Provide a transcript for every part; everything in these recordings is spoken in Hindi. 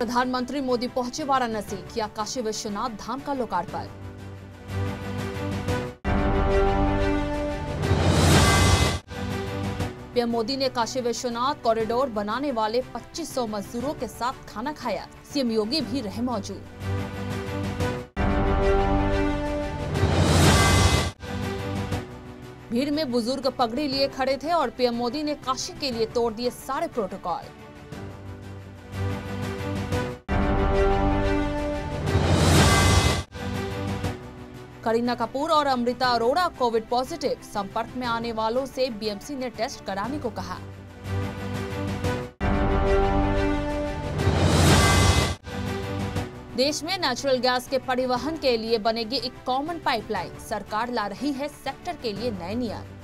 प्रधानमंत्री मोदी पहुंचे वाराणसी, किया काशी विश्वनाथ धाम का लोकार्पण। पीएम मोदी ने काशी विश्वनाथ कॉरिडोर बनाने वाले 2500 मजदूरों के साथ खाना खाया। सीएम योगी भी रहे मौजूद। भीड़ में बुजुर्ग पगड़ी लिए खड़े थे और पीएम मोदी ने काशी के लिए तोड़ दिए सारे प्रोटोकॉल। करीना कपूर और अमृता अरोड़ा कोविड पॉजिटिव, संपर्क में आने वालों से बीएमसी ने टेस्ट कराने को कहा। देश में नेचुरल गैस के परिवहन के लिए बनेगी एक कॉमन पाइपलाइन, सरकार ला रही है सेक्टर के लिए नए नियम।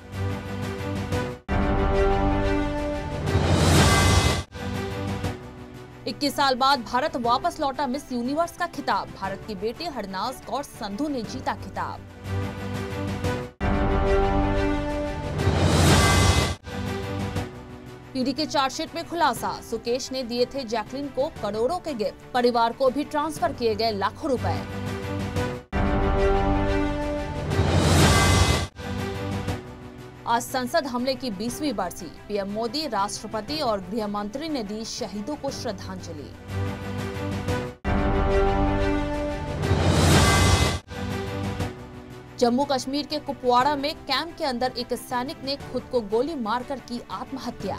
इक्कीस साल बाद भारत वापस लौटा मिस यूनिवर्स का खिताब, भारत की बेटी हरनाज कौर संधू ने जीता खिताब। ईडी के चार्जशीट में खुलासा, सुकेश ने दिए थे जैकलिन को करोड़ों के गिफ्ट, परिवार को भी ट्रांसफर किए गए लाखों रुपए। आज संसद हमले की 20वीं बरसी, पीएम मोदी, राष्ट्रपति और गृह मंत्री ने दी शहीदों को श्रद्धांजलि। जम्मू कश्मीर के कुपवाड़ा में कैंप के अंदर एक सैनिक ने खुद को गोली मारकर की आत्महत्या।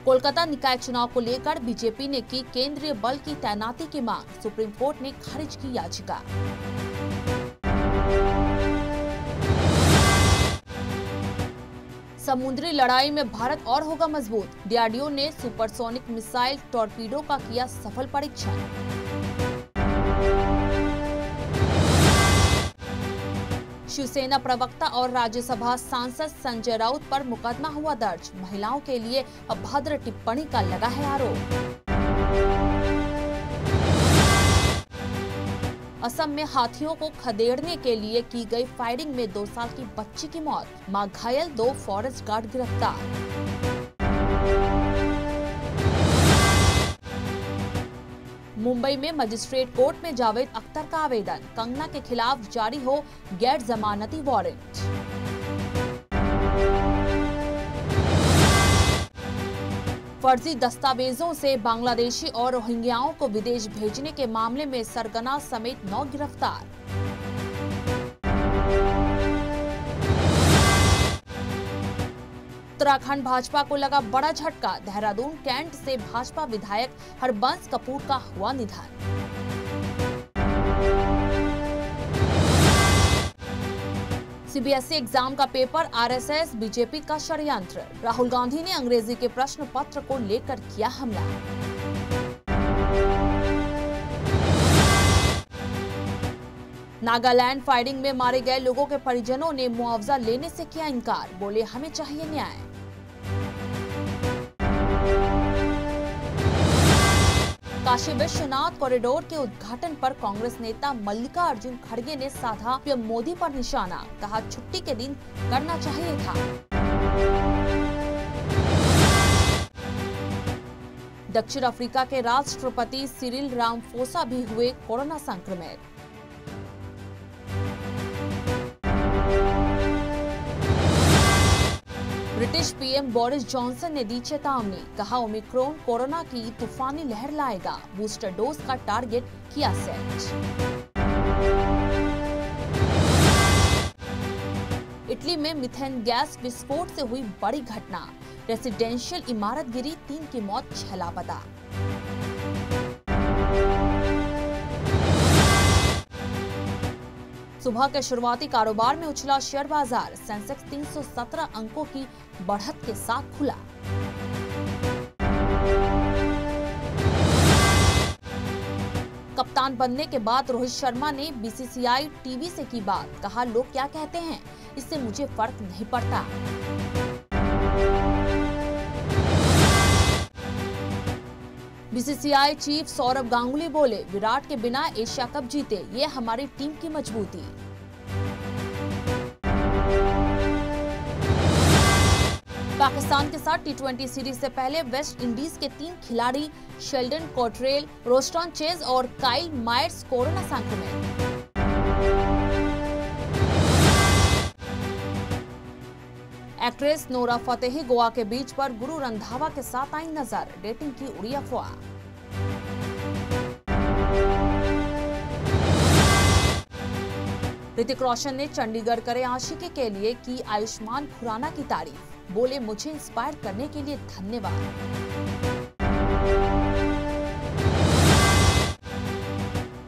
कोलकाता निकाय चुनाव को लेकर बीजेपी ने की केंद्रीय बल की तैनाती की मांग, सुप्रीम कोर्ट ने खारिज की याचिका। समुद्री लड़ाई में भारत और होगा मजबूत, डीआरडीओ ने सुपरसोनिक मिसाइल टॉर्पीडो का किया सफल परीक्षण। शिवसेना प्रवक्ता और राज्यसभा सांसद संजय राउत पर मुकदमा हुआ दर्ज, महिलाओं के लिए अभद्र टिप्पणी का लगा है आरोप। असम में हाथियों को खदेड़ने के लिए की गई फायरिंग में 2 साल की बच्ची की मौत, मां घायल, 2 फॉरेस्ट गार्ड गिरफ्तार। मुंबई में मजिस्ट्रेट कोर्ट में जावेद अख्तर का आवेदन, कंगना के खिलाफ जारी हो गैर जमानती वारंट। फर्जी दस्तावेजों से बांग्लादेशी और रोहिंग्याओं को विदेश भेजने के मामले में सरगना समेत 9 गिरफ्तार। उत्तराखंड भाजपा को लगा बड़ा झटका, देहरादून कैंट से भाजपा विधायक हरबंस कपूर का हुआ निधन। सीबीएसई एग्जाम का पेपर आरएसएस बीजेपी का षड्यंत्र, राहुल गांधी ने अंग्रेजी के प्रश्न पत्र को लेकर किया हमला। नागालैंड फायरिंग में मारे गए लोगों के परिजनों ने मुआवजा लेने से किया इनकार, बोले हमें चाहिए न्याय। काशी विश्वनाथ कॉरिडोर के उद्घाटन पर कांग्रेस नेता मल्लिकार्जुन खड़गे ने साधा पीएम मोदी पर निशाना, कहा छुट्टी के दिन करना चाहिए था। दक्षिण अफ्रीका के राष्ट्रपति सिरिल रामाफोसा भी हुए कोरोना संक्रमित। ब्रिटिश पीएम बोरिस जॉनसन ने दी चेतावनी, कहा ओमिक्रॉन कोरोना की तूफानी लहर लाएगा, बूस्टर डोज का टारगेट किया सेट। इटली में मीथेन गैस विस्फोट से हुई बड़ी घटना, रेसिडेंशियल इमारत गिरी, 3 की मौत, 6 लापता। सुबह के शुरुआती कारोबार में उछला शेयर बाजार, सेंसेक्स 317 अंकों की बढ़त के साथ खुला। कप्तान बनने के बाद रोहित शर्मा ने बीसीसीआई टीवी से की बात, कहा लोग क्या कहते हैं इससे मुझे फर्क नहीं पड़ता। बीसीसीआई चीफ सौरभ गांगुली बोले, विराट के बिना एशिया कप जीते, ये हमारी टीम की मजबूती। पाकिस्तान के साथ टी20 सीरीज से पहले वेस्ट इंडीज के 3 खिलाड़ी शेल्डन कॉट्रेल, रोस्टन चेज और काइल मायर्स कोरोना संक्रमित। एक्ट्रेस नोरा फतेही गोवा के बीच पर गुरु रंधावा के साथ आई नजर, डेटिंग की उड़ी अफवाह। ऋतिक रोशन ने चंडीगढ़ करे आशिकी के लिए की आयुष्मान खुराना की तारीफ, बोले मुझे इंस्पायर करने के लिए धन्यवाद।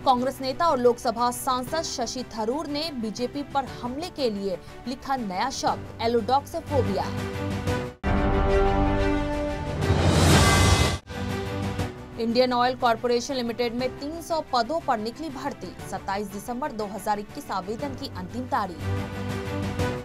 कांग्रेस नेता और लोकसभा सांसद शशि थरूर ने बीजेपी पर हमले के लिए लिखा नया शब्द, एलोडॉक्सोफोबिया। इंडियन ऑयल कॉर्पोरेशन लिमिटेड में 300 पदों पर निकली भर्ती, 27 दिसंबर 2021 आवेदन की अंतिम तारीख।